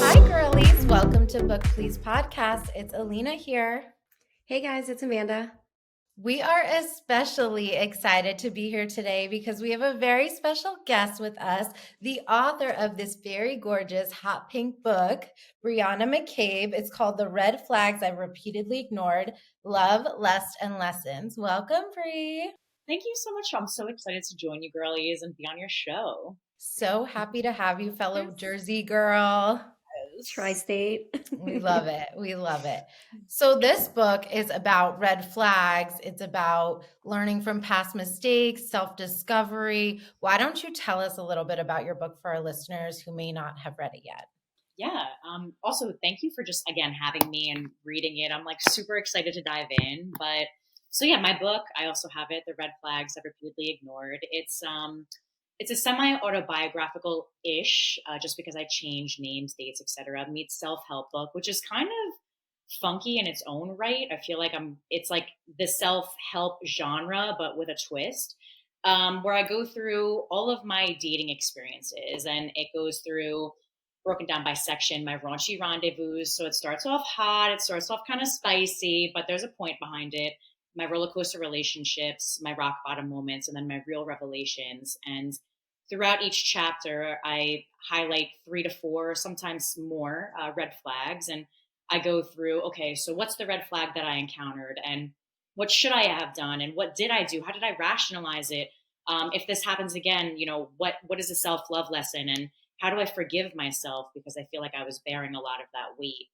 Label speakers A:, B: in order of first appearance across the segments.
A: Hi, girlies. Welcome to Book Please Podcast. It's Elina here.
B: Hey guys, it's Amanda.
A: We are especially excited to be here today because we have a very special guest with us, the author of this very gorgeous hot pink book, Brianna McCabe. It's called The Red Flags I've Repeatedly Ignored, Love, Lust, and Lessons. Welcome, Bri.
C: Thank you so much. I'm so excited to join you girlies and be on your show.
A: So happy to have you, fellow Jersey girl.
B: Tri-state.
A: We love it. We love it. So this book is about red flags. It's about learning from past mistakes, self-discovery. Why don't you tell us a little bit about your book for our listeners who may not have read it yet?
C: Yeah. Also, thank you for just, again, having me and reading it. I'm like super excited to dive in. But so yeah, my book, I also have it, The Red Flags I've Repeatedly Ignored. It's a semi-autobiographical-ish, just because I changed names, dates, etc. Meets self-help book, which is kind of funky in its own right. I feel like it's like the self-help genre, but with a twist, where I go through all of my dating experiences, and it goes through broken down by section, my raunchy rendezvous. So it starts off hot, it starts off kind of spicy, but there's a point behind it. My roller coaster relationships, my rock bottom moments, and then my real revelations. And throughout each chapter, I highlight 3 to 4, sometimes more, red flags. And I go through, okay, so what's the red flag that I encountered? And what should I have done? And what did I do? How did I rationalize it? If this happens again, what is a self-love lesson? And how do I forgive myself? Because I feel like I was bearing a lot of that weight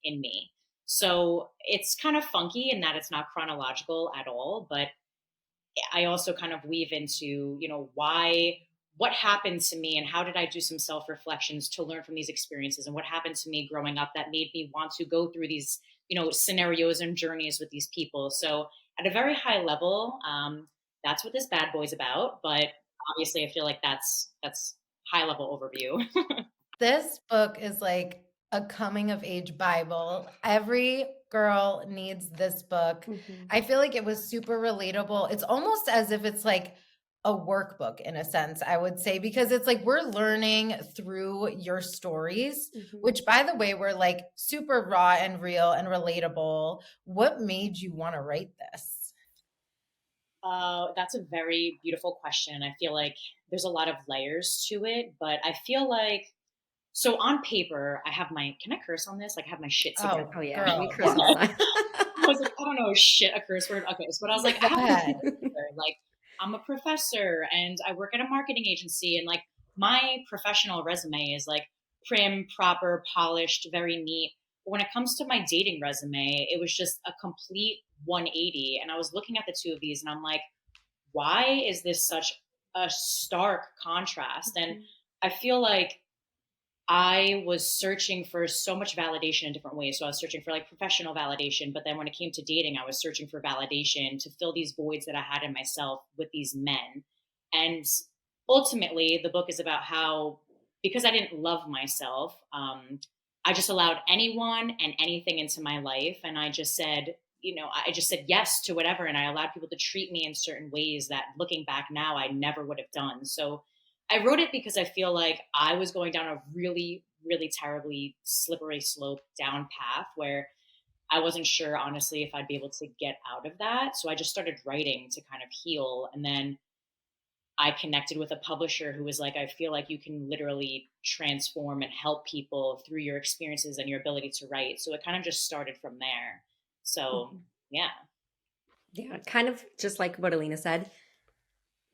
C: in me. So it's kind of funky in that it's not chronological at all, but I also kind of weave into, what happened to me and how did I do some self-reflections to learn from these experiences, and what happened to me growing up that made me want to go through these, scenarios and journeys with these people. So at a very high level, that's what this bad boy's about. But obviously I feel like that's high level overview.
A: This book is like a coming of age Bible. Every girl needs this book.
B: Mm-hmm.
A: I feel like it was super relatable. It's almost as if it's like a workbook in a sense, I would say, because it's like we're learning through your stories, which by the way, were like super raw and real and relatable. What made you want to write this?
C: That's a very beautiful question. I feel like there's a lot of layers to it, but I feel like, so on paper, can I curse on this? Like, I have my shit together.
B: Oh yeah,
A: girl.
B: we curse all the time.
C: I was like, I don't know, shit, a curse word. Okay, so I was like,
A: Go ahead.
C: like, I'm a professor and I work at a marketing agency, and like my professional resume is like prim, proper, polished, very neat. But when it comes to my dating resume, it was just a complete 180. And I was looking at the two of these and I'm like, why is this such a stark contrast? And I feel like I was searching for so much validation in different ways. So I was searching for like professional validation, but then when it came to dating, I was searching for validation to fill these voids that I had in myself with these men. And ultimately, the book is about how, because I didn't love myself, I just allowed anyone and anything into my life. And I just said yes to whatever. And I allowed people to treat me in certain ways that, looking back now, I never would have done. So I wrote it because I feel like I was going down a really, really terribly slippery slope down path where I wasn't sure, honestly, if I'd be able to get out of that. So I just started writing to kind of heal. And then I connected with a publisher who was like, I feel like you can literally transform and help people through your experiences and your ability to write. So it kind of just started from there. So yeah.
B: Yeah, kind of just like what Elina said.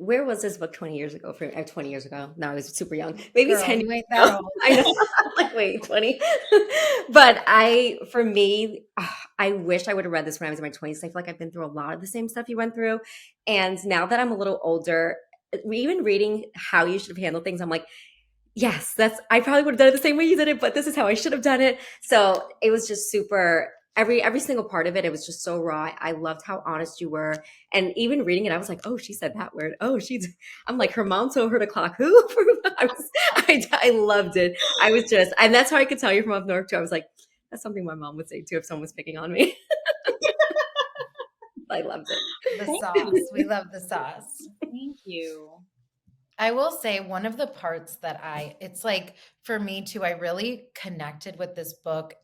B: Where was this book 20 years ago? 20 years ago. No, I was super young. Maybe
A: Girl,
B: 10
A: you
B: years
A: ain't that
B: ago.
A: old.
B: I know. Like, wait, 20? But for me, I wish I would have read this when I was in my 20s. I feel like I've been through a lot of the same stuff you went through. And now that I'm a little older, even reading how you should have handled things, I'm like, yes, I probably would have done it the same way you did it, but this is how I should have done it. So it was just super, every single part of it, it was just so raw. I loved how honest you were. And even reading it, I was like, oh, she said that word. Oh, I'm like, her mom told her to clock who? I loved it. And that's how I could tell you from up north too. I was like, that's something my mom would say too if someone was picking on me. I loved it.
A: The
C: Thank
A: sauce. We
C: you.
A: love the sauce.
C: Thank you.
A: I will say one of the parts that it's like for me too, I really connected with this book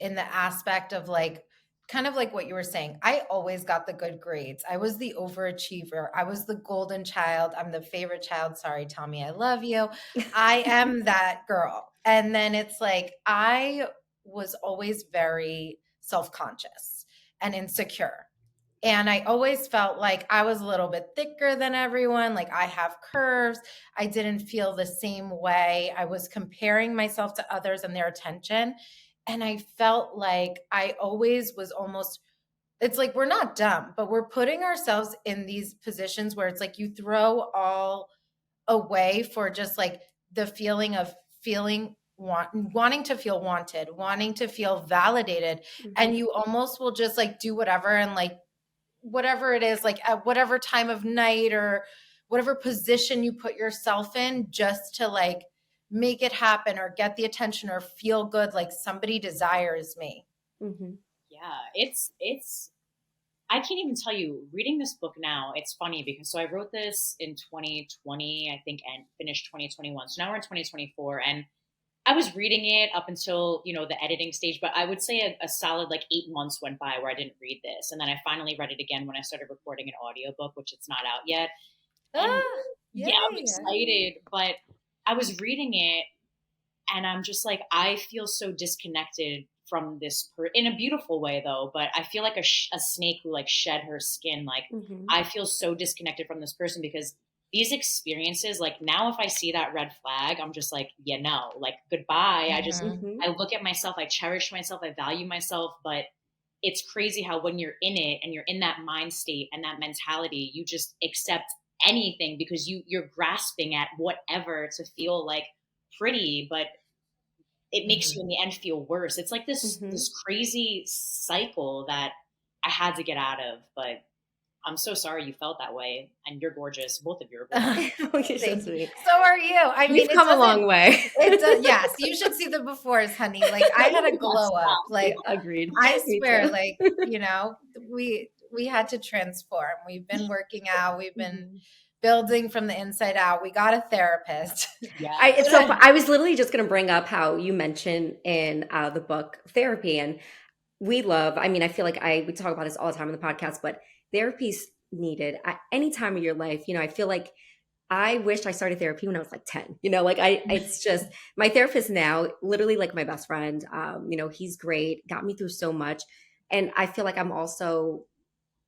A: in the aspect of like, kind of like what you were saying. I always got the good grades. I was the overachiever. I was the golden child. I'm the favorite child. Sorry, Tommy, I love you. I am that girl. And then it's like, I was always very self conscious and insecure. And I always felt like I was a little bit thicker than everyone. Like I have curves. I didn't feel the same way. I was comparing myself to others and their attention. And I felt like I always was almost, it's like we're not dumb, but we're putting ourselves in these positions where it's like you throw all away for just like the feeling of wanting to feel wanted, wanting to feel validated. And you almost will just like do whatever and like whatever it is, like at whatever time of night or whatever position you put yourself in just to like make it happen or get the attention or feel good like somebody desires me.
B: Mm-hmm.
C: Yeah, it's I can't even tell you, reading this book now, it's funny because so I wrote this in 2020, I think, and finished 2021. So now we're in 2024, and I was reading it up until, the editing stage, but I would say a solid like 8 months went by where I didn't read this. And then I finally read it again when I started recording an audiobook, which it's not out yet. And
A: Ah,
C: yeah, I'm
A: yay.
C: excited, but I was reading it and I'm just like, I feel so disconnected from this in a beautiful way though, but I feel like a snake who like shed her skin. Like
B: Mm-hmm.
C: I feel so disconnected from this person because these experiences, like now if I see that red flag, I'm just like, yeah, no, like goodbye.
A: Mhm.
B: Mm-hmm.
C: I look at myself, I cherish myself, I value myself, but it's crazy how when you're in it and you're in that mind state and that mentality, you just accept anything because you're grasping at whatever to feel like pretty, but it makes you
A: Mhm.
C: in the end feel worse. It's like this
B: Mm-hmm.
C: this crazy cycle that I had to get out of. But I'm so sorry you felt that way. And you're gorgeous. Both of you are gorgeous.
B: Oh, you're so
A: Thank you.
B: sweet.
A: So are you. I
B: We've
A: mean, it
B: come a long
A: doesn't,
B: way.
A: it does. Yes, you should see the befores, honey. Like I had a glow up. Like
B: Agreed.
A: I
B: Me
A: swear,
B: too.
A: like, we had to transform. We've been working out. We've been
B: Mhm.
A: building from the inside out. We got a therapist.
B: It's
C: Yes.
B: so I was literally just going to bring up how you mentioned in the book therapy, and we love. I mean, I feel like we talk about this all the time on the podcast, but therapy's needed at any time of your life. I feel like I wish I started therapy when I was like 10. Like it's just my therapist now, literally like my best friend. He's great, got me through so much, and I feel like I'm also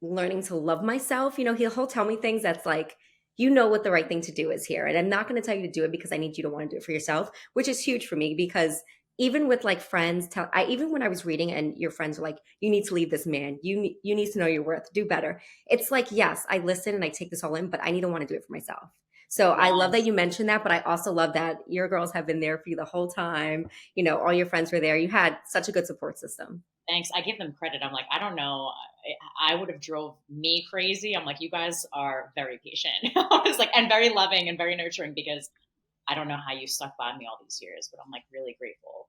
B: learning to love myself. He'll tell me things that's like, what the right thing to do is here. And I'm not going to tell you to do it because I need you to want to do it for yourself, which is huge for me because even with like friends, even when I was reading and your friends were like, you need to leave this man, you need to know your worth, do better. It's like, yes, I listen and I take this all in, but I need to want to do it for myself. So I love that
C: Yes.
B: you mentioned that, but I also love that your girls have been there for you the whole time. All your friends were there. You had such a good support system.
C: Thanks. I give them credit. I'm like, I don't know. I would have drove me crazy. I'm like, you guys are very patient. I was like, and very loving and very nurturing because I don't know how you stuck by me all these years, but I'm like really grateful.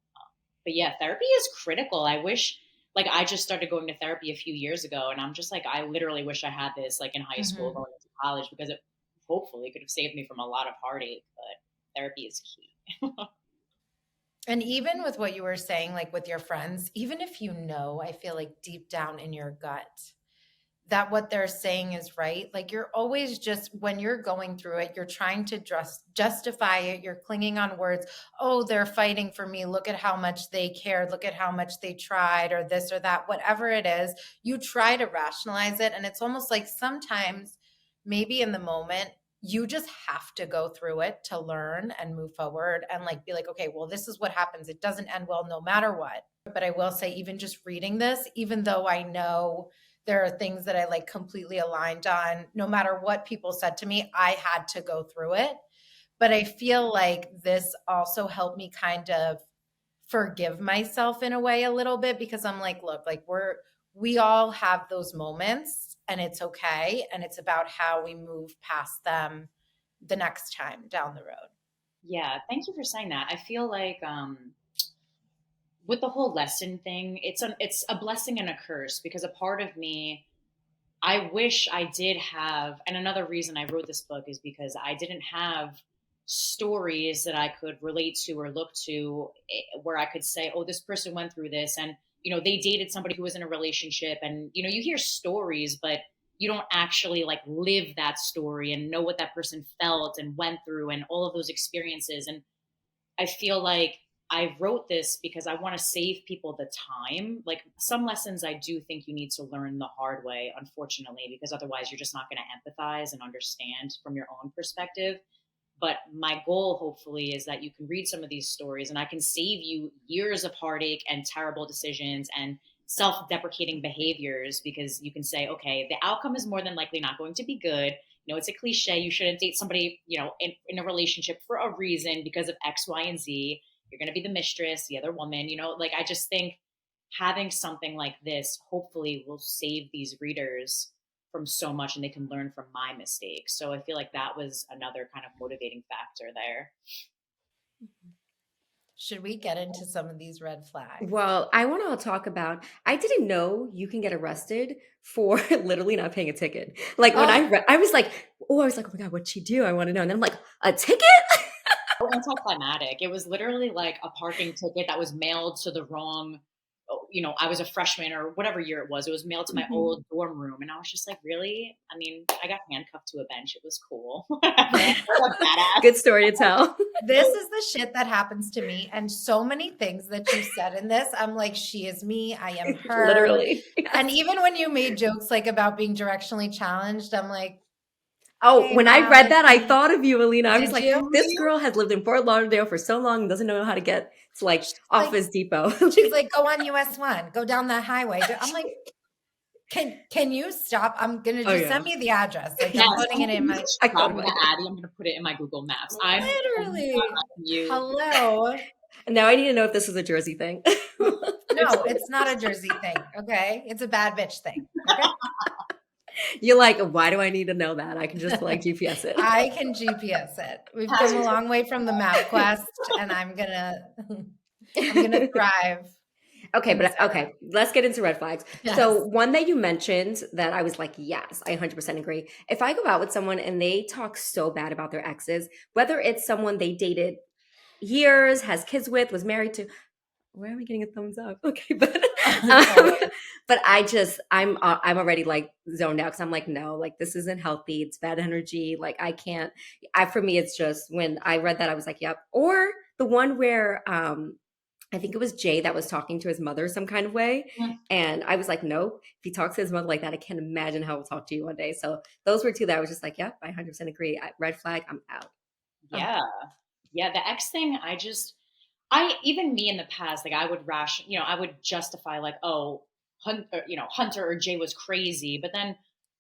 C: But yeah, therapy is critical. I wish, like, I just started going to therapy a few years ago, and I'm just like, I literally wish I had this like in high school
A: Mhm.
C: going into college because it hopefully could have saved me from a lot of heartache. But therapy is key.
A: And even with what you were saying, like with your friends, even if I feel like deep down in your gut that what they're saying is right. Like you're always just, when you're going through it, you're trying to justify it. You're clinging on words. Oh, they're fighting for me. Look at how much they cared. Look at how much they tried, or this or that, whatever it is. You try to rationalize it. And it's almost like sometimes, maybe in the moment, you just have to go through it to learn and move forward and like be like, okay, well, this is what happens. It doesn't end well no matter what. But I will say, even just reading this, even though I know there are things that I like completely aligned on. No matter what people said to me, I had to go through it. But I feel like this also helped me kind of forgive myself in a way a little bit because I'm like, look, like we all have those moments and it's okay. And it's about how we move past them the next time down the road.
C: Yeah, thank you for saying that. I feel like with the whole lesson thing, it's a blessing and a curse because a part of me I wish I did have, and another reason I wrote this book is because I didn't have stories that I could relate to or look to, where I could say, oh, this person went through this, and they dated somebody who was in a relationship, and you hear stories, but you don't actually like live that story and know what that person felt and went through and all of those experiences. And I feel like I wrote this because I want to save people the time. Like, some lessons I do think you need to learn the hard way, unfortunately, because otherwise you're just not going to empathize and understand from your own perspective. But my goal, hopefully, is that you can read some of these stories and I can save you years of heartache and terrible decisions and self deprecating behaviors, because you can say, okay, the outcome is more than likely not going to be good. It's a cliche. You shouldn't date somebody, in a relationship for a reason because of X, Y, and Z. You're going to be the mistress, the other woman, like, I just think having something like this hopefully will save these readers from so much, and they can learn from my mistakes. So I feel like that was another kind of motivating factor there.
A: Should we get into some of these red flags?
B: Well, I want to talk about, I didn't know you can get arrested for literally not paying a ticket. Like when I
A: Oh,
B: read, I was like, oh my God, what'd she do? I want to know. And then I'm like, a ticket?
C: So anticlimactic. It was literally like a parking ticket that was mailed to the wrong, I was a freshman or whatever year it was. It was mailed to my
B: Mhm.
C: old dorm room. And I was just like, really? I mean, I got handcuffed to a bench. It was cool. What a badass.
B: Good story to tell.
A: this is the shit that happens to me. And so many things that you said in this, I'm like, she is me, I am her.
B: Literally.
A: And
B: Yes.
A: even when you made jokes like about being directionally challenged, I'm like,
B: Oh,
A: hey,
B: when I read that, I
A: Madison.
B: thought of you, Alina. I was
A: Did
B: like,
A: you?
B: this girl has lived in Fort Lauderdale for so long and doesn't know how to get to like
A: She's like,
B: Office Depot.
A: she's like, go on US 1, go down that highway. I'm like, can you stop? I'm gonna
B: Oh,
A: just
B: yeah.
A: send me the address. Like, I'm
C: Yes,
A: putting it in my
B: I
C: drop
B: thought
C: me
B: about
C: the
B: it.
C: Addy. I'm going to put it in my Google Maps. I'm
A: literally.
C: you.
A: Hello.
B: And now I need to know if this is a Jersey thing.
A: No, it's not a Jersey thing. Okay. It's a bad bitch thing. Okay.
B: You're like, why do I need to know that? I can just like GPS it.
A: I can GPS it. We've come a long way from the MapQuest, and I'm gonna thrive
B: Okay,
A: in this
B: but
A: era.
B: okay, let's get into red flags. So,
A: Yes.
B: one that you mentioned that I was like, yes, I 100% agree. If I go out with someone and they talk so bad about their exes, whether it's someone they dated years, has kids with, was married to, where are we getting a thumbs up? Okay, but um,
A: Always.
B: but I'm already like zoned out because I'm like, no, like this isn't healthy. It's bad energy. Like I can't. For me, it's just when I read that I was like, yep. Or the one where I think it was Jay that was talking to his mother some kind of way. And I was like, nope. If he talks to his mother like that, I can't imagine how he'll talk to you one day. So those were two that I was just like, yep, I 100% agree. Red flag, I'm out.
A: Oh,
C: Yeah. Yeah. The X thing, even me in the past, like I would I would justify like, oh, Hunter or Jay was crazy. But then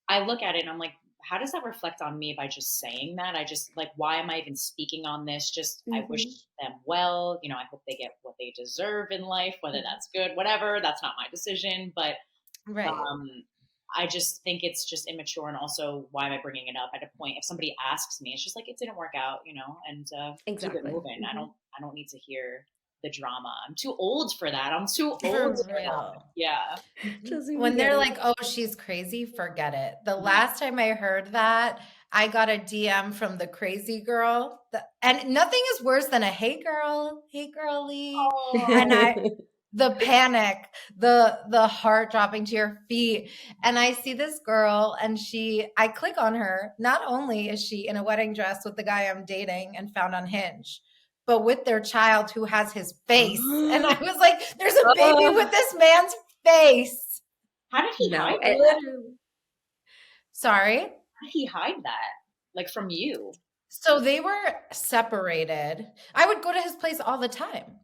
C: I look at it and I'm like, how does that reflect on me by just saying that? I just like, why am I even speaking on this? Just, I wish
B: Hmm.
C: them well. I hope they get what they deserve in life, whether that's good, whatever. That's not my decision. But
A: right.
C: um, I just think it's just immature. And also, why am I bringing it up at a point? If somebody asks me, it's just like, it didn't work out, and keep it
B: Exactly.
C: moving.
B: Hmm.
C: I don't need to hear the drama. I'm too old for that. I'm too old
A: For
C: for that.
A: real.
C: Yeah.
B: Doesn't even
A: When
B: get
A: they're
B: it.
A: like, oh, she's crazy, forget it. The
C: Yeah.
A: last time I heard that, I got a DM from the crazy girl. And nothing is worse than a hey girl, hey girly. And the panic, the heart dropping to your feet. And I see this girl and I click on her. Not only is she in a wedding dress with the guy I'm dating and found on Hinge, but with their child who has his face. And I was like, there's a baby with
B: Oh,
A: this man's face.
C: How did he
B: no.
C: hide that?
A: Literally. Sorry.
C: How did he hide that? Like from you?
A: So they were separated. I would go to his place all the time,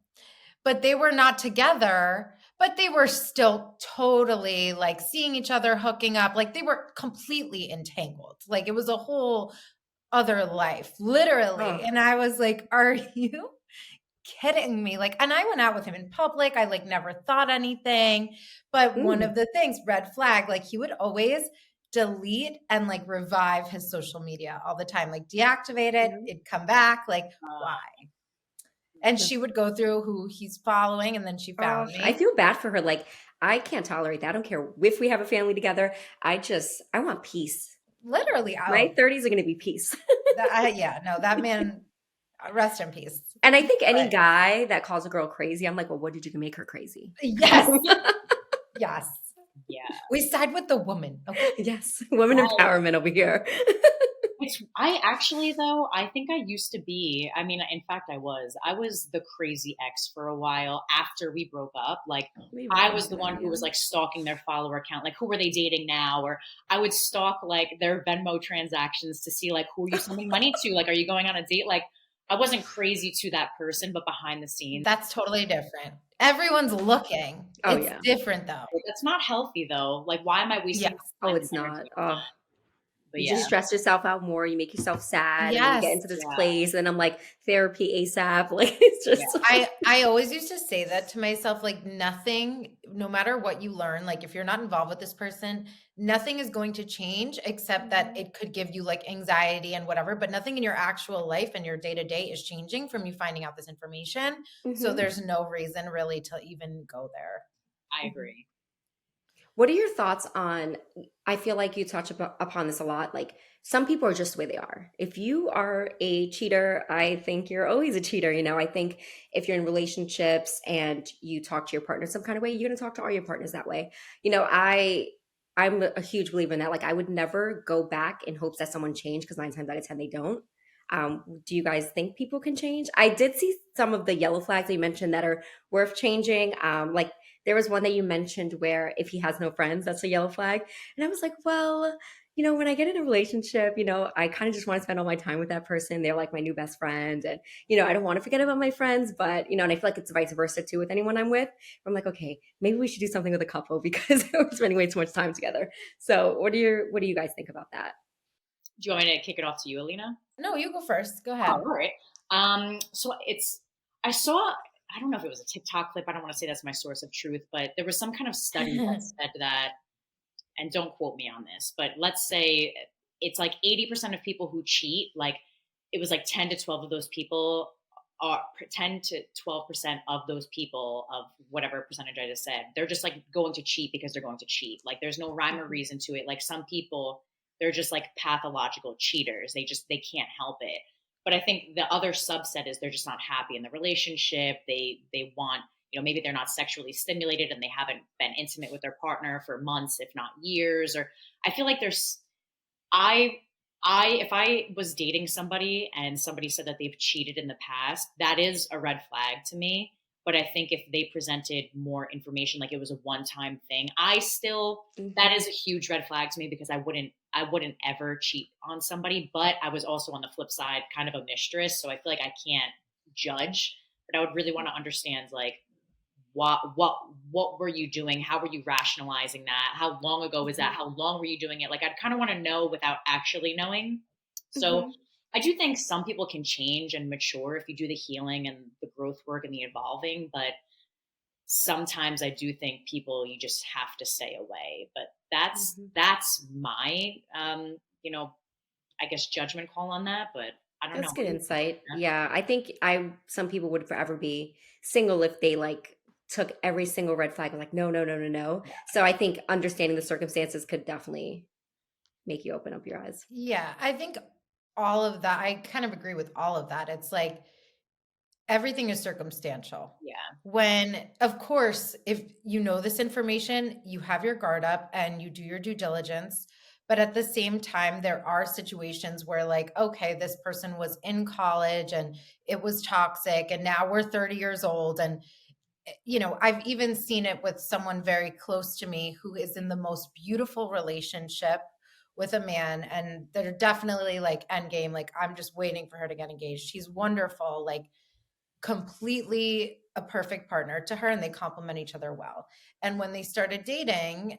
A: but they were not together, but they were still totally like seeing each other, hooking up. Like they were completely entangled. Like it was a whole other life, literally.
B: Oh.
A: And I was like, are you kidding me? Like, and I went out with him in public. I like never thought anything. But one
B: Mm.
A: of the things, red flag, like he would always delete and like revive his social media all the time, like deactivate it,
B: No.
A: it'd come back. Like,
C: Uh,
A: why? And
B: No.
A: she would go through who he's following, and then she
B: Oh,
A: found
B: I
A: me.
B: feel bad for her. Like, I can't tolerate that. I don't care if we have a family together. I want peace.
A: Literally,
B: My 30s are going to be peace.
A: yeah, no, that man, rest in peace.
B: And I think any
A: But
B: guy that calls a girl crazy, I'm like, well, what did you do to make her crazy?
A: yes, yes,
C: Yeah.
A: we side with the woman. Okay.
B: Yes, women
C: Well,
B: empowerment over here.
C: I actually though, I think I used to be, I mean, in fact I was the crazy ex for a while after we broke up. Like
B: We
C: I
B: remember
C: was the
B: that,
C: one who
B: yeah.
C: was like stalking their follower account, like who were they dating now? Or I would stalk like their Venmo transactions to see like who are you sending money to? Like, are you going on a date? Like I wasn't crazy to that person, but behind the scenes.
A: That's totally different. Everyone's looking.
B: Oh
A: It's
B: yeah.
A: different though.
C: That's not healthy though. Like why am I wasting
A: Yes.
C: my
B: Oh,
C: time
B: it's
C: and energy
B: not.
C: on
B: Oh,
C: that? But
B: you just
C: yeah,
B: stress yourself out more. You make yourself sad, and then you get
A: Yes.
B: into this
C: yeah,
B: place, and I'm like therapy ASAP. Like it's
C: yeah.
B: just
A: I always used to say that to myself, like nothing, no matter what you learn, like if you're not involved with this person, nothing is going to change except that it could give you like anxiety and whatever, but nothing in your actual life and your day to day is changing from you finding out this information. So
B: Mhm.
A: there's no reason really to even go there.
C: I
B: Mhm.
C: agree.
B: What are your thoughts on? I feel like you touch upon this a lot. Like some people are just the way they are. If you are a cheater, I think you're always a cheater. I think if you're in relationships and you talk to your partner some kind of way, you're gonna talk to all your partners that way. I'm a huge believer in that. Like I would never go back in hopes that someone changed because 9 times out of 10 they don't. Do you guys think people can change? I did see some of the yellow flags that you mentioned that are worth changing. Like there was one that you mentioned where if he has no friends, that's a yellow flag. And I was like, well, when I get in a relationship, I kind of just want to spend all my time with that person. They're like my new best friend. And, I don't want to forget about my friends, but, and I feel like it's vice versa too with anyone I'm with. I'm like, okay, maybe we should do something with a couple because we're spending way too much time together. So what do you guys think about that?
C: Do you want me to kick it off to you, Alina?
A: No, you go first. Go
C: Oh,
A: ahead.
C: all right. So I saw, I don't know if it was a TikTok clip. I don't want to say that's my source of truth, but there was some kind of study that said that, and don't quote me on this, but let's say it's like 80% of people who cheat, like it was like 10 to 12 of those people are 10 to 12% of those people of whatever percentage I just said, they're just like going to cheat because they're going to cheat. Like there's no rhyme or reason to it. Like some people, they're just like pathological cheaters. They can't help it. But I think the other subset is they're just not happy in the relationship. They want, maybe they're not sexually stimulated and they haven't been intimate with their partner for months, if not years. Or I feel like I, if I was dating somebody and somebody said that they've cheated in the past, that is a red flag to me. But I think if they presented more information, like it was a one-time thing, that
B: Mhm.
C: is a huge red flag to me because I wouldn't ever cheat on somebody. But I was also on the flip side, kind of a mistress. So I feel like I can't judge, but I would really want to understand like what were you doing, how were you rationalizing that, how long ago was that,
B: Mhm.
C: how long were you doing it, like I'd kind of want to know without actually knowing. So
B: Mhm.
C: I do think some people can change and mature if you do the healing and the growth work and the evolving, but sometimes I do think people, you just have to stay away. But
B: Mhm.
C: that's my I guess judgment call on that. But I don't know,
B: That's
C: what
B: good
C: do you think
B: insight.
C: about
B: Yeah, I think I some people would forever be single if they like took every single red flag and like no, no, no, no, no.
C: that?
B: So I think understanding the circumstances could definitely make you open up your eyes.
A: Yeah, I think all of that, I kind of agree with all of that. It's like everything is circumstantial.
C: Yeah.
A: When, of course, if you know this information, you have your guard up and you do your due diligence. But at the same time, there are situations where, like, okay, this person was in college and it was toxic, and now we're 30 years old. And, I've even seen it with someone very close to me who is in the most beautiful relationship with a man. And they're definitely like end game. Like, I'm just waiting for her to get engaged. She's wonderful. Like, completely a perfect partner to her and they complement each other well. And when they started dating,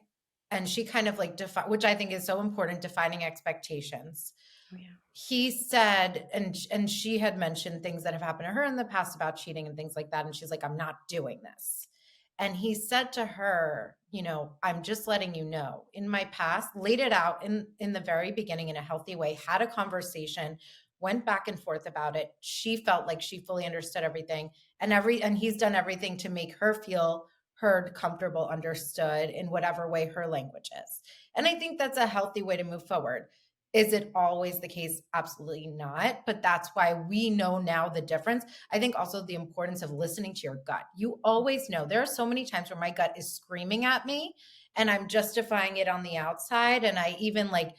A: and she kind of like which I think is so important, defining expectations.
B: Oh yeah.
A: He said, and she had mentioned things that have happened to her in the past about cheating and things like that. And she's like, I'm not doing this. And he said to her, I'm just letting you know, in my past, laid it out in the very beginning in a healthy way, had a conversation, went back and forth about it. She felt like she fully understood everything, and he's done everything to make her feel heard, comfortable, understood in whatever way her language is. And I think that's a healthy way to move forward. Is it always the case? Absolutely not. But that's why we know now the difference. I think also the importance of listening to your gut. You always know. There are so many times where my gut is screaming at me and I'm justifying it on the outside. And I even like,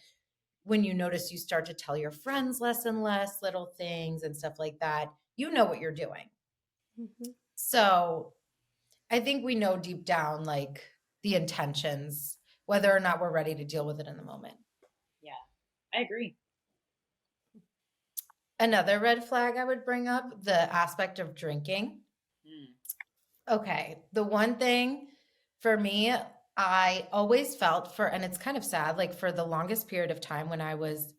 A: when you notice you start to tell your friends less and less little things and stuff like that, you know what you're doing.
B: Mhm.
A: So I think we know deep down, like the intentions, whether or not we're ready to deal with it in the moment.
C: Yeah, I agree.
A: Another red flag I would bring up, the aspect of drinking. Okay. The one thing for me, I always felt and it's kind of sad, like for the longest period of time when I was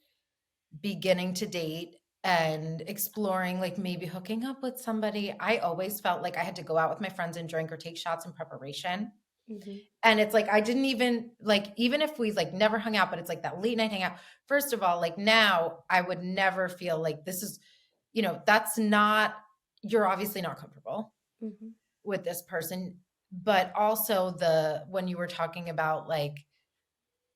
A: beginning to date and exploring, like maybe hooking up with somebody, I always felt like I had to go out with my friends and drink or take shots in preparation.
B: Mhm.
A: And it's like, I didn't even like, even if we like never hung out, but it's like that late night hangout. First of all, like now I would never feel like this is, that's not, you're obviously not comfortable
B: Mhm.
A: with this person. But also when you were talking about like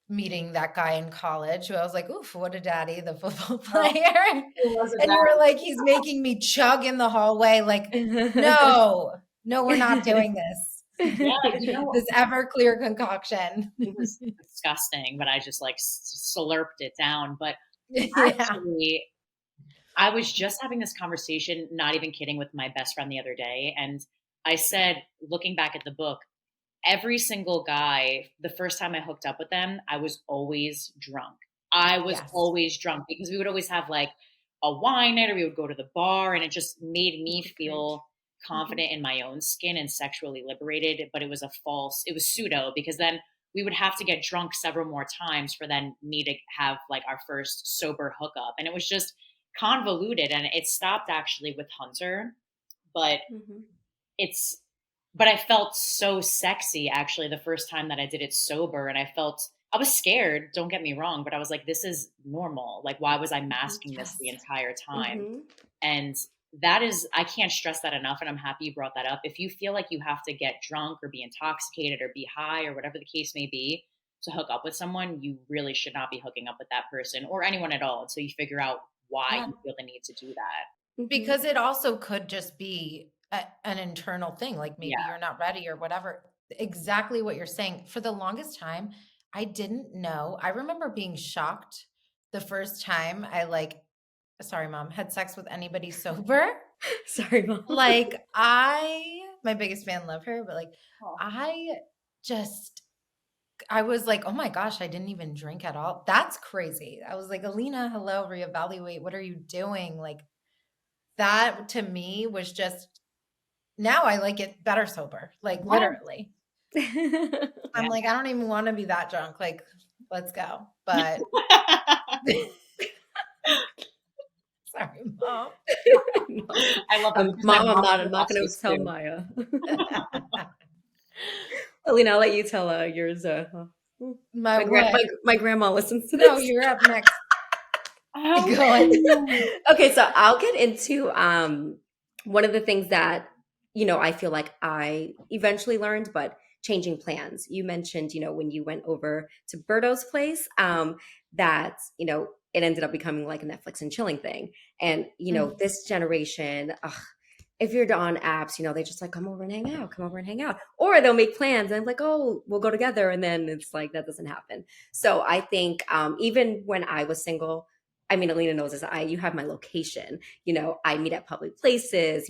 A: meeting that guy in college who I was like, oof, what a daddy, the football player. And you were like, he's making me chug in the hallway. Like, no, we're not doing this.
C: Yeah,
A: This Everclear concoction.
C: it was disgusting, but I just like slurped it down. But
A: Yeah.
C: actually, I was just having this conversation, not even kidding, with my best friend the other day. And I said, looking back at the book, every single guy, the first time I hooked up with them, I was always drunk. I was
A: Yes.
C: always drunk because we would always have like a wine night or we would go to the bar, and it just made me feel confident in my own skin and sexually liberated. But it was it was pseudo, because then we would have to get drunk several more times for then me to have like our first sober hookup. And it was just convoluted, and it stopped actually with Hunter. But
B: Mhm.
C: it's but I felt so sexy actually the first time that I did it sober, and I was scared, don't get me wrong, but I was like, this is normal. Like, why was I masking this
A: Yes.
C: the entire time?
B: Mhm.
C: And that is, I can't stress that enough, and I'm happy you brought that up. If you feel like you have to get drunk or be intoxicated or be high or whatever the case may be to hook up with someone, you really should not be hooking up with that person or anyone at all until you figure out why
A: Yeah.
C: you feel the need to do that.
B: Mhm.
A: Because it also could just be an internal thing. Like maybe
C: Yeah.
A: you're not ready or whatever. Exactly what you're saying. For the longest time, I didn't know. I remember being shocked the first time I sorry, mom, had sex with anybody sober.
B: Sorry, Mom.
A: Like my biggest fan, love her, but like
C: Oh.
A: I was like, oh my gosh, I didn't even drink at all. That's crazy. I was like, Elina, hello, reevaluate. What are you doing? Like that to me was just, now I like it better sober, like literally. I'm like, I don't even want to be that drunk. Like, let's go. But sorry, mom.
C: I love that because my
B: Mom, I'm
C: mom
B: not going to
C: philosophies
B: tell
C: too.
B: Maya. Alina, I'll let you tell yours.
A: My what?
B: My grandma listens to
A: No,
B: this.
A: you're up next.
C: Oh,
A: Go on.
B: Okay, so I'll get into one of the things that I feel like I eventually learned, but changing plans. You mentioned, when you went over to Berto's place, that it ended up becoming like a Netflix and chilling thing. And this generation, ugh, if you're on apps, they just like come over and hang out, come over and hang out, or they'll make plans and I'm like, oh, we'll go together, and then it's like that doesn't happen. So I think even when I was single, I mean, Elina knows this. You have my location. I meet at public places.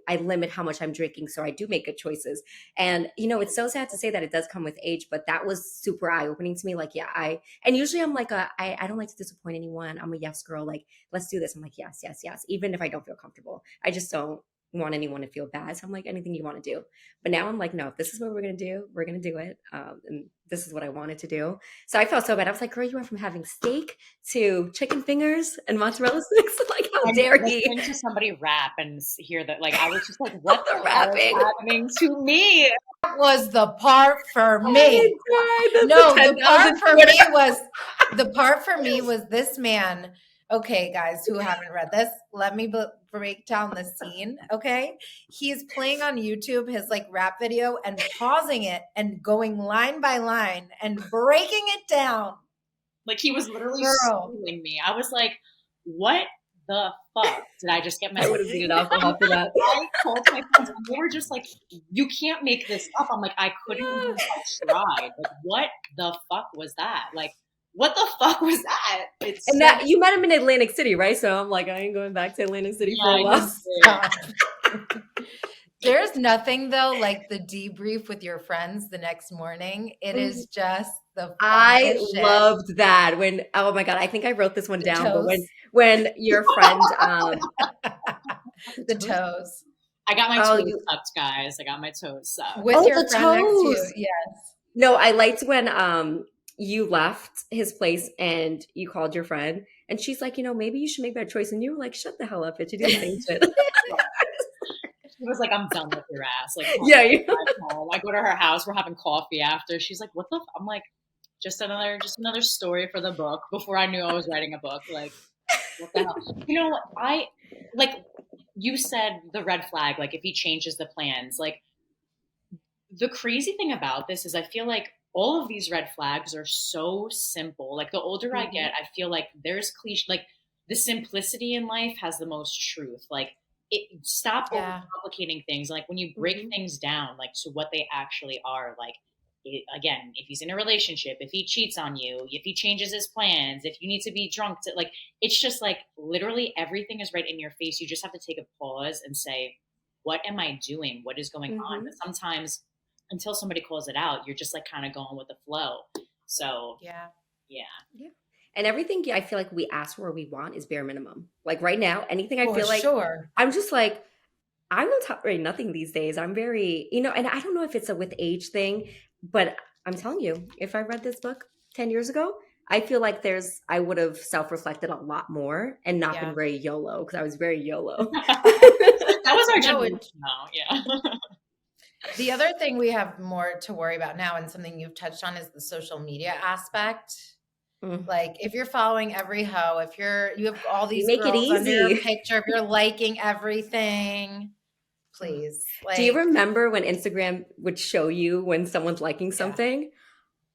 B: I limit how much I'm drinking, so I do make good choices. And it's so sad to say that it does come with age, but that was super eye opening to me. Like, yeah, and usually I'm like, I don't like to disappoint anyone. I'm a yes girl. Like, let's do this. I'm like, yes, yes, yes. Even if I don't feel comfortable, I just don't want anyone to feel bad. So I'm like, anything you want to do. But now I'm like, no, if this is what we're gonna do, we're gonna do it. And this is what I wanted to do. So I felt so bad. I was like, girl, you went from having steak to chicken fingers and mozzarella sticks. Like, how dare he?
C: Listening to somebody rap and hear that, like, I was just like, what
B: The
C: the hell is
B: rapping.
C: happening to me?
A: That was the part for me.
B: I died. That's
A: No,
B: the
A: the part
B: 10,000
A: for
B: Twitter.
A: me was this man. Okay, guys who haven't read this, let me break down the scene, okay? He's playing on YouTube his like rap video and pausing it and going line by line and breaking it down.
C: Like he was literally
A: Girl.
C: schooling me. I was like, what the fuck did I just get
B: I
C: myself?
B: would have needed alcohol for that.
C: I called my friends and they were just like, you can't make this up. I'm like, I couldn't even if I tried. Like, what the fuck was that? Like, what the fuck was that? It's
B: And
C: so,
B: that you met him in Atlantic City, right? So I'm like, I ain't going back to Atlantic City for a
C: I
B: while.
C: just did.
A: Stop. There's nothing though like the debrief with your friends the next morning. It is just the
B: I
A: funnest shit.
B: loved that when, oh my God, I think I wrote this one
A: The
B: down, but
A: toes.
B: when your friend,
A: The toes.
C: I got my
B: Oh,
C: toes
B: you-
C: sucked, guys. I got my toes sucked.
A: With
B: Oh,
A: your
B: the
A: friend next to you.
B: toes.
A: Yes.
B: no, I liked when you left his place and you called your friend and she's like, maybe you should make that choice. And you were like, shut the hell up, bitch. You do the same shit.
C: She was like, I'm done with your ass. Like,
B: Yeah, you-
C: home. I go to her house. We're having coffee after. She's like, what the? I'm like, just another story for the book. Before I knew I was writing a book. Like, what the hell? I like you said the red flag. Like, if he changes the plans, like the crazy thing about this is I feel like all of these red flags are so simple. Like the older I get, I feel like there's cliche, like the simplicity in life has the most truth. Like stop
A: Yeah.
C: overcomplicating things. Like when you break things down, like to what they actually are, like again, if he's in a relationship, if he cheats on you, if he changes his plans, if you need to be drunk to like, it's just like literally everything is right in your face. You just have to take a pause and say, what am I doing? What is going on? But sometimes until somebody calls it out, you're just like kind of going with the flow. So
A: Yeah.
B: And everything I feel like we ask for or we want is bare minimum. Like right now, anything I
A: For
B: feel like
A: sure.
B: I'm just like, I will tolerate nothing these days. I'm very, and I don't know if it's a with age thing, but I'm telling you, if I read this book 10 years ago, I feel like I would have self-reflected a lot more and not been very YOLO because I was very YOLO.
C: That was our
A: No,
C: generation. No, yeah.
A: The other thing we have more to worry about now, and something you've touched on, is the social media aspect. Like if you're following every hoe, if you have all these
B: make it
A: girls under your
B: easy.
A: picture, if you're liking everything, please. Like,
B: Do you remember when Instagram would show you when someone's liking something?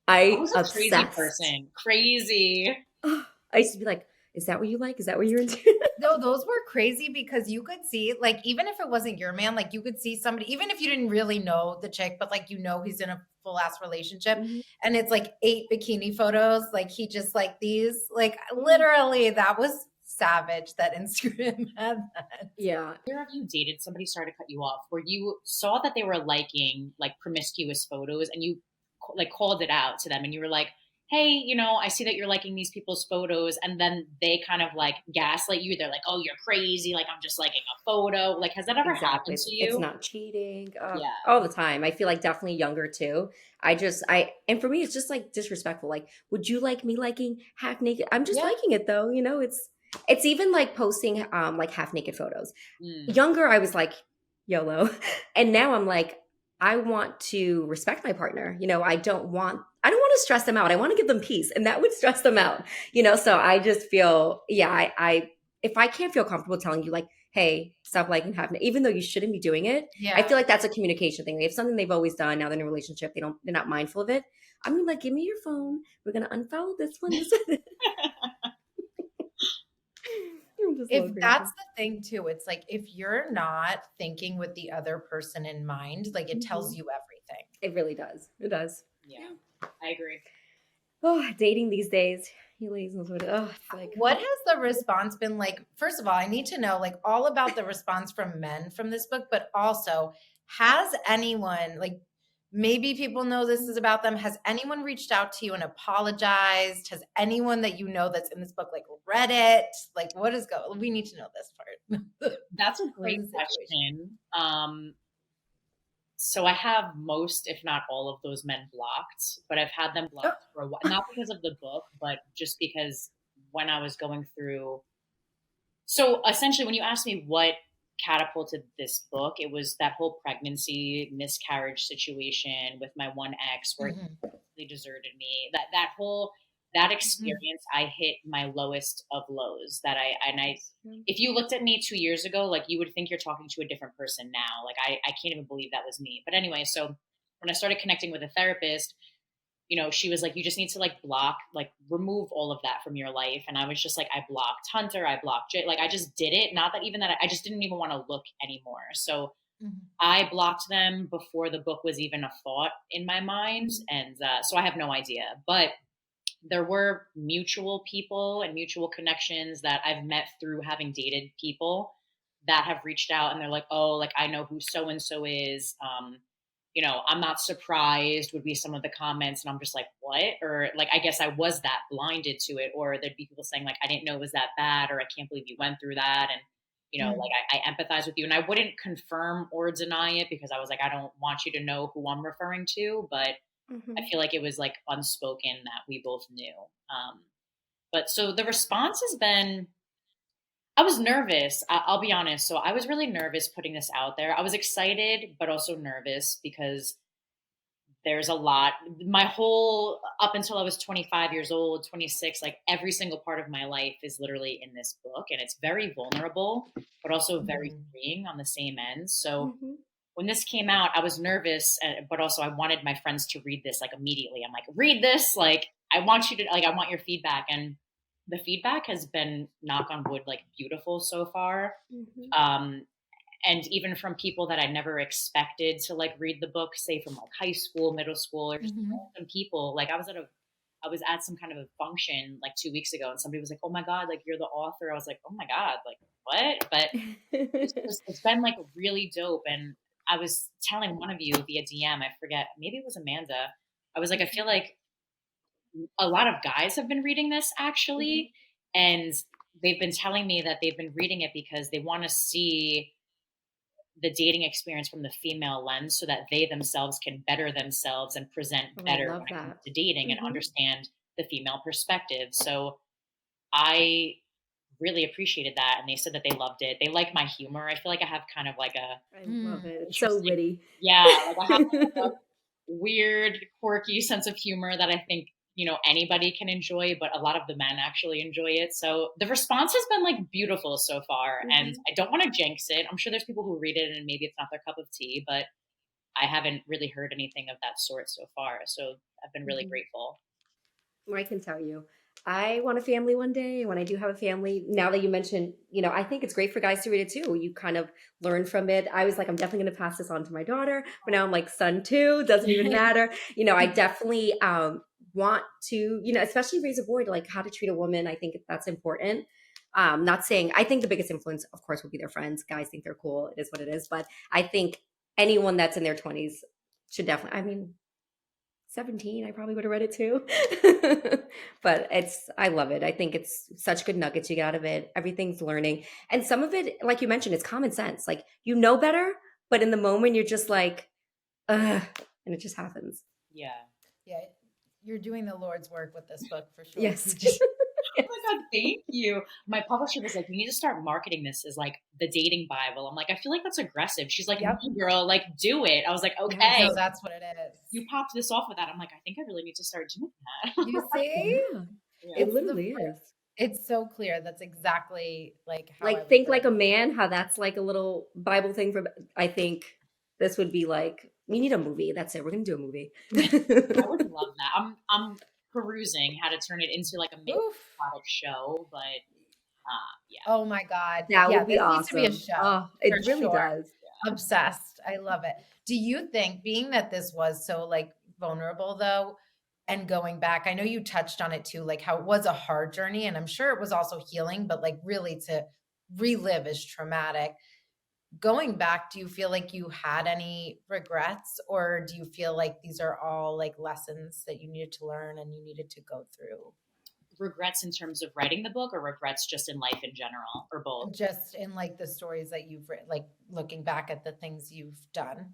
B: I
C: was a crazy
B: obsessed.
C: person. Crazy.
B: I used to be like, is that what you like? Is that what you're into?
A: no, those were crazy because you could see, like, even if it wasn't your man, like you could see somebody, even if you didn't really know the chick, but like he's in a full ass relationship and it's like 8 bikini photos, like he just like these, like literally that was savage that Instagram had that.
B: Yeah.
C: Where have you dated somebody started to cut you off where you saw that they were liking like promiscuous photos and you like called it out to them and you were like, hey, I see that you're liking these people's photos, and then they kind of like gaslight you. They're like, oh, you're crazy. Like, I'm just liking a photo. Like, has that ever happened to you?
B: It's not cheating.
C: Yeah.
B: All the time. I feel like definitely younger too. And for me, it's just like disrespectful. Like, would you like me liking half naked? I'm just liking it though. It's even like posting like half naked photos. Younger, I was like, YOLO. And now I'm like, I want to respect my partner. I don't want to stress them out. I want to give them peace, and that would stress them out. So I just feel, I if I can't feel comfortable telling you like, hey, stop liking half, even though you shouldn't be doing it. I feel like that's a communication thing. If something they've always done, now they're in a relationship, they're not mindful of it. I'm like, give me your phone. We're gonna unfollow this one.
A: If that's the thing too, it's like if you're not thinking with the other person in mind, like it tells you everything.
B: It really does. It does.
C: Yeah, I agree.
B: Oh, dating these days.
A: What has the response been like? First of all, I need to know like all about the response from men from this book, but also has anyone, like maybe people know this is about them, has anyone reached out to you and apologized? Has anyone that you know that's in this book like read it? Like we need to know this part.
C: That's a great question. So I have most, if not all of those men blocked, but I've had them blocked for a while, not because of the book, but just because when I was going through. So essentially when you asked me what catapulted this book, it was that whole pregnancy miscarriage situation with my one ex where he deserted me. that experience, I hit my lowest of lows. If you looked at me 2 years ago, like you would think you're talking to a different person now. Like I can't even believe that was me. But anyway, so when I started connecting with a therapist, she was like, you just need to like block, like remove all of that from your life. And I was just like, I blocked Hunter, I blocked Jay, like I just did it. Not that even that I just didn't even want to look anymore. So I blocked them before the book was even a thought in my mind. And so I have no idea. But there were mutual people and mutual connections that I've met through having dated people that have reached out and they're like, oh, like I know who so and so is. I'm not surprised would be some of the comments, and I'm just like, what? Or like, I guess I was that blinded to it. Or there'd be people saying like, I didn't know it was that bad, or I can't believe you went through that. And like I empathize with you, and I wouldn't confirm or deny it because I was like, I don't want you to know who I'm referring to, but I feel like it was like unspoken that we both knew. But so the response has been, I was nervous. I'll be honest. So I was really nervous putting this out there. I was excited, but also nervous because there's a lot. My whole, up until I was 25 years old, 26, like every single part of my life is literally in this book. And it's very vulnerable, but also very freeing on the same end. So when this came out, I was nervous, but also I wanted my friends to read this like immediately. I'm like, read this. Like, I want you to, like, I want your feedback. And the feedback has been, knock on wood, like beautiful so far. And even from people that I never expected to like read the book, say from like high school, middle school, or just some people. Like I was at some kind of a function like 2 weeks ago, and somebody was like, "Oh my God, like you're the author." I was like, "Oh my God, like what?" But it's been like really dope. And I was telling one of you via DM, I forget, maybe it was Amanda. I was like, I feel like a lot of guys have been reading this actually, and they've been telling me that they've been reading it because they want to see the dating experience from the female lens so that they themselves can better themselves and present better when it comes to dating and understand the female perspective. So I really appreciated that, and they said that they loved it. They like my humor. I feel like I have kind of like a
B: I love it. It's so witty.
C: Yeah, like I have like a weird, quirky sense of humor that I think anybody can enjoy, but a lot of the men actually enjoy it. So the response has been like beautiful so far, and I don't want to jinx it. I'm sure there's people who read it and maybe it's not their cup of tea, but I haven't really heard anything of that sort so far. So I've been really grateful.
B: Well, I can tell you, I want a family one day. When I do have a family, now that you mentioned, I think it's great for guys to read it too. You kind of learn from it. I was like, I'm definitely going to pass this on to my daughter, but now I'm like, son too, doesn't even matter. I definitely want to, especially raise a boy, to like how to treat a woman. I think that's important. Not saying, I think the biggest influence, of course, will be their friends. Guys think they're cool. It is what it is. But I think anyone that's in their 20s should definitely, I mean, 17, I probably would have read it too. But I love it. I think it's such good nuggets you get out of it. Everything's learning. And some of it, like you mentioned, it's common sense. Like, better, but in the moment you're just like, ugh, and it just happens.
C: Yeah.
A: Yeah. You're doing the Lord's work with this book for sure.
B: Yes.
C: Oh my God, thank you. My publisher was like, you need to start marketing this as like the dating Bible. I'm like, I feel like that's aggressive. She's like, no, girl, like do it. I was like, okay.
A: No, that's what it is.
C: You popped this off with that. I'm like, I think I really need to start doing that.
A: You see?
B: Yeah. It literally is.
A: It's so clear. That's exactly like how
B: like think like a man, how that's like a little Bible thing for, I think this would be like, we need a movie. That's it. We're going to do a movie.
C: I would love that. I'm perusing how to turn it into like a made product show, but yeah.
A: Oh my God.
B: That would be
A: this
B: awesome.
A: Needs to be a show.
B: Oh, it really does.
A: Yeah. Obsessed. I love it. Do you think, being that this was so like vulnerable though, and going back, I know you touched on it too, like how it was a hard journey, and I'm sure it was also healing, but like really to relive is traumatic. Going back, do you feel like you had any regrets, or do you feel like these are all like lessons that you needed to learn and you needed to go through?
C: Regrets in terms of writing the book, or regrets just in life in general, or both?
A: Just in like the stories that you've written, like looking back at the things you've done.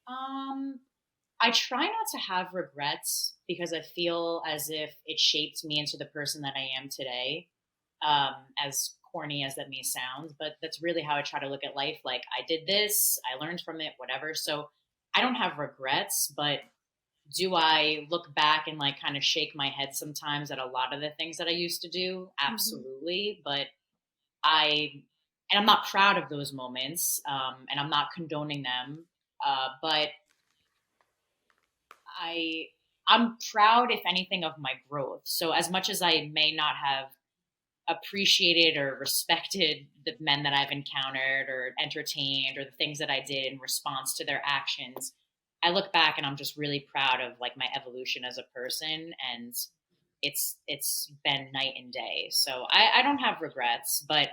C: I try not to have regrets because I feel as if it shaped me into the person that I am today. As corny as that may sound, but that's really how I try to look at life. Like, I did this, I learned from it, whatever. So I don't have regrets, but Do I look back and like kind of shake my head sometimes at a lot of the things that I used to do?
B: Mhm.
C: Absolutely. But I'm not proud of those moments, and I'm not condoning them. But I, I'm proud, if anything, of my growth. So as much as I may not have appreciated or respected the men that I've encountered or entertained or the things that I did in response to their actions, I look back and I'm just really proud of like my evolution as a person, and it's been night and day. So I don't have regrets, but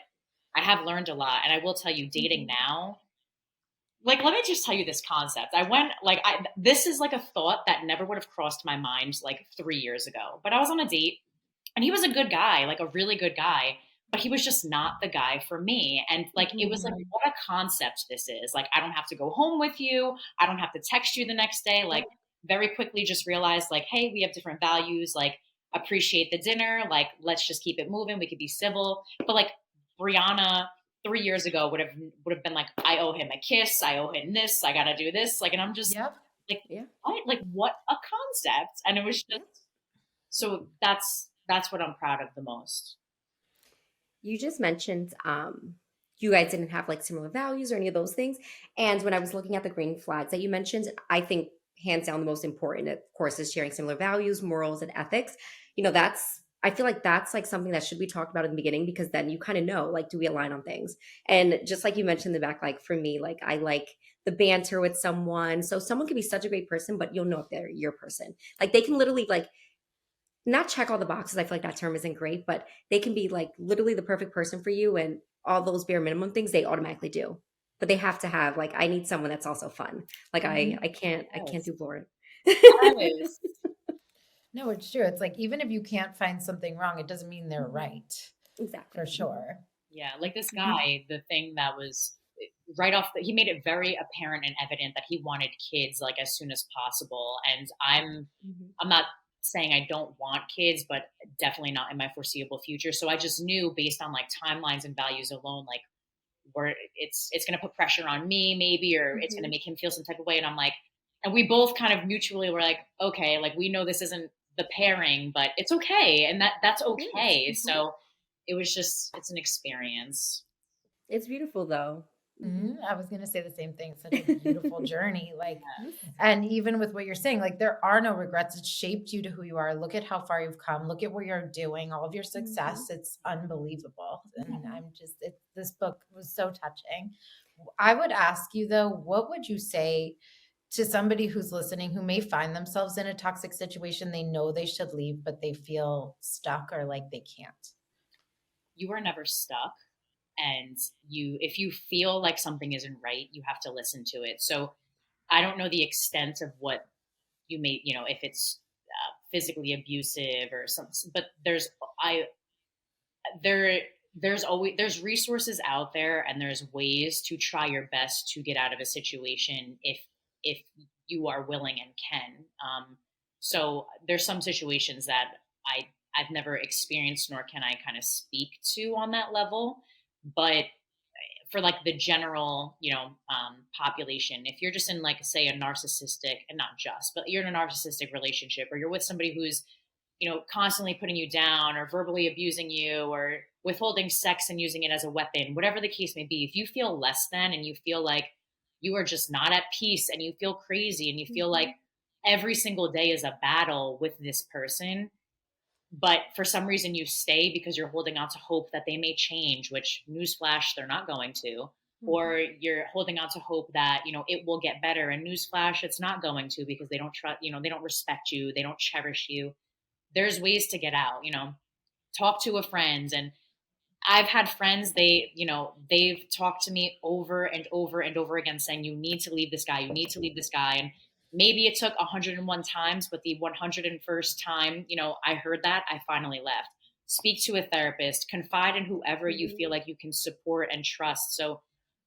C: I have learned a lot. And I will tell you, dating
B: Mhm.
C: now, like let me just tell you this concept. I went like I this is like a thought that never would have crossed my mind like 3 years ago. But I was on a date and he was a good guy, like a really good guy, but he was just not the guy for me. And like it was like
B: Mhm.
C: what a concept this is. Like I don't have to go home with you. I don't have to text you the next day. Like
B: Yep.
C: very quickly just realized like, hey, we have different values. Like appreciate the dinner. Like let's just keep it moving. We could be civil. But like Brianna 3 years ago would have been like, I owe him a kiss. I owe him this. I gotta do this. Like, and I'm just
A: Yep.
C: like,
B: Yeah.
C: what? Like what a concept. And it was just
B: Yeah.
C: so that's what I'm proud of the most.
B: You just mentioned you guys didn't have like similar values or any of those things. And when I was looking at the green flags that you mentioned, I think hands down the most important, of course, is sharing similar values, morals, and ethics. That's I feel like that's like something that should be talked about in the beginning because then you kind of know like do we align on things. And just like you mentioned in the back, like for me, like I like the banter with someone. So someone can be such a great person, but you'll know if they're your person. Like they can literally like not check all the boxes. I feel like that term isn't great, but they can be like literally the perfect person for you and all those bare minimum things they automatically do. But they have to have like I need someone that's also fun. Like
A: Mhm.
B: I can't
C: Yes.
B: do boring.
C: Yes.
A: No, it's true. It's like even if you can't find something wrong, it doesn't mean they're
B: Mhm.
A: right,
B: Exactly.
A: for sure.
C: Yeah, like this
B: Mhm.
C: guy, the thing that was right off he made it very apparent and evident that he wanted kids like as soon as possible. And
B: Mhm.
C: I'm not saying I don't want kids, but definitely not in my foreseeable future. So I just knew based on like timelines and values alone, like where it's going to put pressure on me maybe, or it's going to
B: Mhm.
C: make him feel some type of way. And I'm like, and we both kind of mutually were like, okay, like we know this isn't the pairing, but it's okay, and that's
B: It is.
C: okay.
B: Mhm.
C: So it was just it's an experience.
B: It's beautiful though. Mhm.
A: I was going to say the same thing. It's such a beautiful journey. Like,
B: Yes.
A: and even with what you're saying, like, there are no regrets. It shaped you to who you are. Look at how far you've come. Look at where you're doing, all of your
B: Mhm.
A: success. It's unbelievable. And
B: Mhm.
A: this book was so touching. I would ask you, though, what would you say to somebody who's listening who may find themselves in a toxic situation? They know they should leave, but they feel stuck or like they can't.
C: You are never stuck, and you if you feel like something isn't right, you have to listen to it. So I don't know the extent of what you may, if it's physically abusive or something, but I there there's resources out there, and there's ways to try your best to get out of a situation if you are willing and can. So there's some situations that I've never experienced, nor can I kind of speak to on that level, but for like the general population, if you're just in like say a narcissistic, and not just, but you're in a narcissistic relationship, or you're with somebody who's constantly putting you down or verbally abusing you or withholding sex and using it as a weapon, whatever the case may be, if you feel less than and you feel like you are just not at peace and you feel crazy and you feel like
B: Mhm.
C: every single day is a battle with this person, but for some reason you stay because you're holding on to hope that they may change, which newsflash, they're not going to,
B: Mhm.
C: or you're holding on to hope that it will get better, and newsflash, it's not going to, because they don't trust, they don't respect you, they don't cherish you. There's ways to get out, talk to a friend. And I've had friends, they've talked to me over and over and over again saying, you need to leave this guy, you need to leave this guy. And maybe it took 101 times, but the 101st time, I heard that, I finally left. Speak to a therapist, confide in whoever you
B: Mhm.
C: feel like you can support and trust. So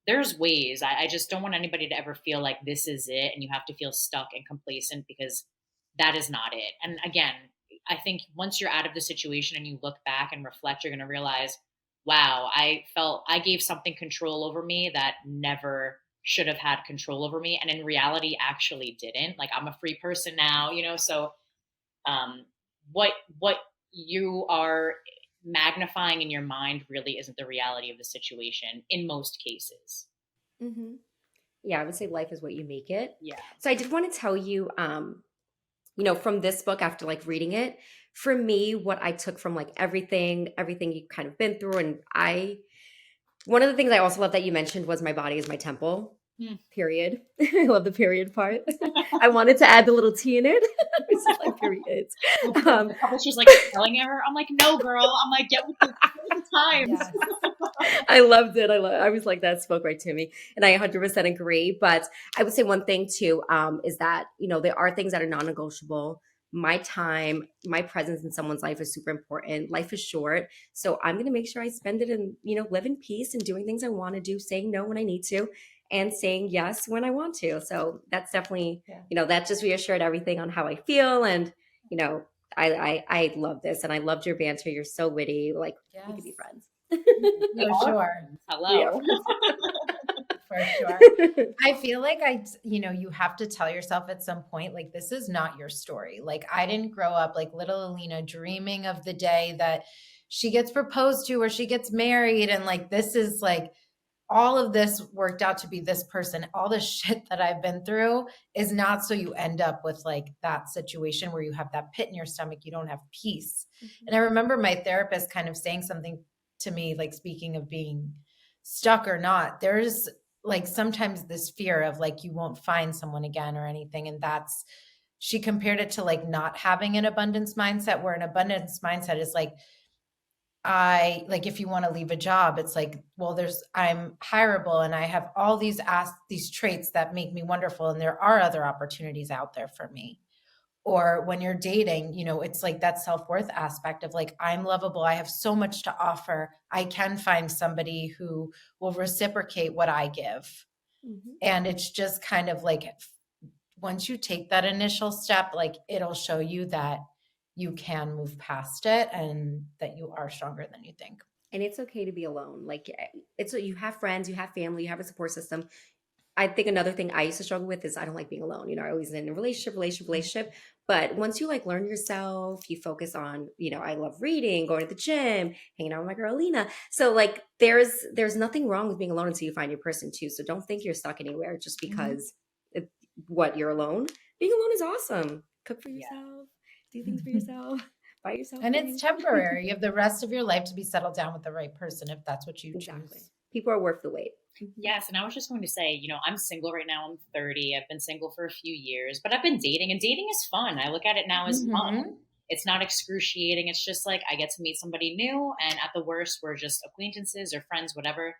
C: there's ways. I just don't want anybody to ever feel like this is it and you have to feel stuck and complacent, because that is not it. And again, I think once you're out of the situation and you look back and reflect, you're going to realize, wow, I felt I gave something control over me that never should have had control over me, and in reality actually didn't. Like, I'm a free person now, so what you are magnifying in your mind really isn't the reality of the situation in most cases.
B: Mm-hmm. Yeah, I would say life is what you make it.
C: Yeah.
B: So I did want to tell you, from this book, after like reading it, for me, what I took from like everything you've kind of been through, and one of the things I also love that you mentioned was my body is my temple. Period. I love the period part. I wanted to add the little T in it. It's just like periods.
C: The publisher's like telling her, I'm like, no, girl. I'm like, get with the times.
A: Yes.
B: I loved it. I was like, that spoke right to me. And I 100% agree. But I would say one thing too, is that, there are things that are non-negotiable. My time, my presence in someone's life is super important. Life is short. So I'm going to make sure I spend it in, live in peace and doing things I want to do, saying no when I need to, and saying yes when I want to. So that's definitely, that just reassured everything on how I feel. And, I love this, and I loved your banter. You're so witty. Like, we could be friends.
A: For sure.
C: Hello.
A: For sure. I feel like you have to tell yourself at some point, like, this is not your story. Like, I didn't grow up like little Elina dreaming of the day that she gets proposed to or she gets married. And like, this is like, all of this worked out to be this person. All the shit that I've been through is not so you end up with like that situation where you have that pit in your stomach, you don't have peace. Mm-hmm. And I remember my therapist kind of saying something to me, like, speaking of being stuck or not, there's like sometimes this fear of like, you won't find someone again or anything. And she compared it to like not having an abundance mindset, where an abundance mindset is like, if you want to leave a job, it's like, well, I'm hireable and I have all these traits that make me wonderful. And there are other opportunities out there for me. Or when you're dating, it's like that self-worth aspect of like, I'm lovable. I have so much to offer. I can find somebody who will reciprocate what I give. Mm-hmm. And it's just kind of like, once you take that initial step, like, it'll show you that you can move past it and that you are stronger than you think.
B: And it's okay to be alone. Like, you have friends, you have family, you have a support system. I think another thing I used to struggle with is I don't like being alone. I was in a relationship. But once you like learn yourself, you focus on, I love reading, going to the gym, hanging out with my girl, Elina. So like, there's nothing wrong with being alone until you find your person too. So don't think you're stuck anywhere just because you're alone. Being alone is awesome. Cook for yourself. Do things for yourself, buy yourself.
A: And it's temporary. You have the rest of your life to be settled down with the right person if that's what you choose.
B: People are worth the wait.
C: Yes. And I was just going to say, I'm single right now. I'm 30. I've been single for a few years, but I've been dating, and dating is fun. I look at it now as fun. It's not excruciating. It's just like, I get to meet somebody new, and at the worst, we're just acquaintances or friends, whatever.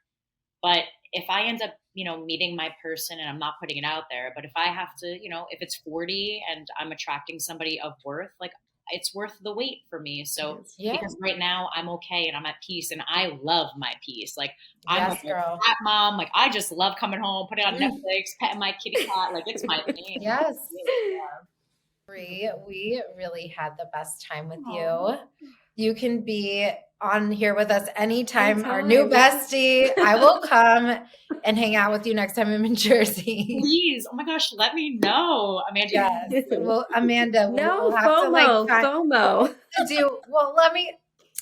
C: But if I end up, meeting my person, and I'm not putting it out there, but if I have to, if it's 40 and I'm attracting somebody of worth, like, it's worth the wait for me. So because right now I'm okay and I'm at peace, and I love my peace. Like, I'm a cat mom. Like, I just love coming home, putting on Netflix, petting my kitty cat. Like, it's my thing.
A: Yes. We really had the best time with you. You can be on here with us anytime. Our new bestie. I will come and hang out with you next time I'm in Jersey.
C: Please. Oh my gosh, let me know, Amanda.
A: Yes. Well, Amanda,
B: no, we'll have FOMO.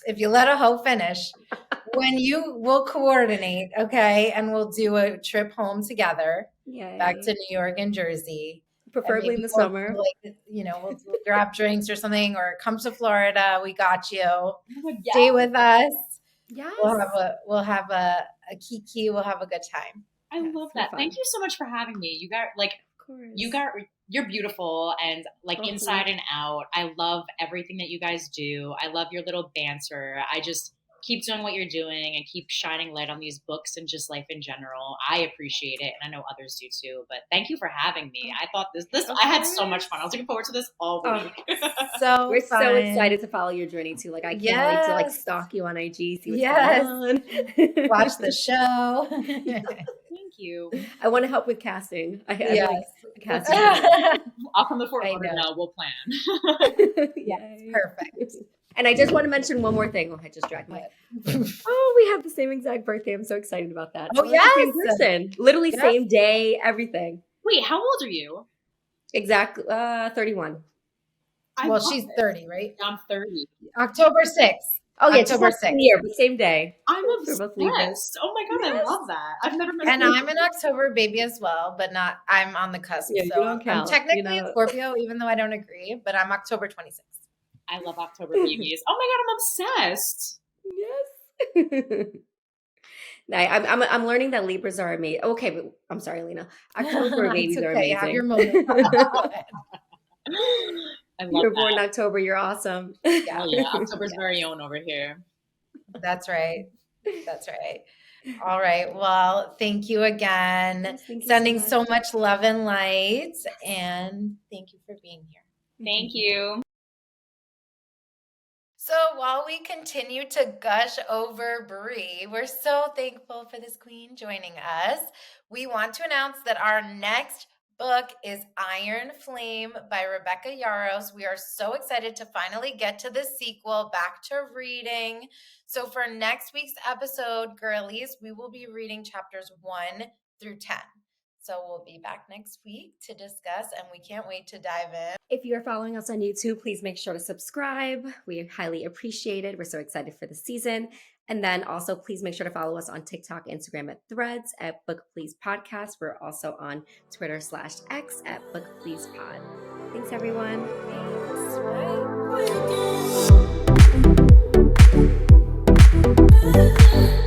A: If you let a hoe finish, we'll coordinate, okay? And we'll do a trip home together. Back to New York and Jersey.
B: Preferably in the summer.
A: We'll grab drinks or something, or come to Florida. We got you. Stay with us.
B: Yes.
A: We'll have a kiki. We'll have a good time.
C: I love that. Thank you so much for having me. You're beautiful, and like inside and out. I love everything that you guys do. I love your little banter. I just keep doing what you're doing and keep shining light on these books and just life in general. I appreciate it, and I know others do too. But thank you for having me. I thought I had so much fun. I was looking forward to this all week.
B: We're so excited to follow your journey too. Like, I can't wait to stalk you on IG, see what's going on.
A: Watch the show.
C: Thank you.
B: I want to help with casting. Casting.
C: I'll come to Fort Lauderdale. We'll plan.
A: Yes, perfect.
B: And I just want to mention one more thing. I just dragged my. We have the same same exact birthday. I'm so excited about that.
A: Oh,
B: We're the same
A: yes.
B: person. Literally
A: Yes.
B: same day, everything.
C: Wait, how old are you?
B: Exactly. 31.
A: Well, she's 30, right?
C: I'm 30.
A: October 6th.
B: Oh yeah, just
A: October
B: not the
A: 6th.
B: year, but same day.
C: I'm
B: We're both Libras.
C: obsessed. Oh my God,
B: Yes.
C: I love that. I've never met
A: And
C: a
A: I'm an October baby as well, but I'm on the cusp.
B: Yeah, you
A: so
B: don't count,
A: I'm technically
B: you know.
A: a Scorpio, even though I don't agree, but I'm October 26th.
C: I love October babies. Oh my God, I'm obsessed.
B: Yes. No, I'm learning that Libras are amazing. Okay, but I'm sorry, Elina. October babies
A: It's
B: are
A: okay. Have your
B: amazing.
A: moment.
C: I love
B: You were
C: that.
B: born in October. You're awesome.
A: Yeah.
C: Oh yeah, October's
A: Yes.
C: very own over here.
A: That's right. That's right. All right. Well, thank you again.
B: Yes, thank you
A: Sending
B: so
A: so
B: much.
A: much love and light. And thank you for being here.
C: Thank you.
A: So while we continue to gush over Brie, we're so thankful for this queen joining us. We want to announce that our next book is Iron Flame by Rebecca Yarros. We are so excited to finally get to the sequel, back to reading. So for next week's episode, girlies, we will be reading chapters 1 through 10. So we'll be back next week to discuss, and we can't wait to dive in.
B: If you're following us on YouTube, please make sure to subscribe. We highly appreciate it. We're so excited for the season. And then also, please make sure to follow us on TikTok, Instagram at Threads at Book Please Podcast. We're also on Twitter/X at Book Please Pod. Thanks, everyone.
A: Thanks. Bye.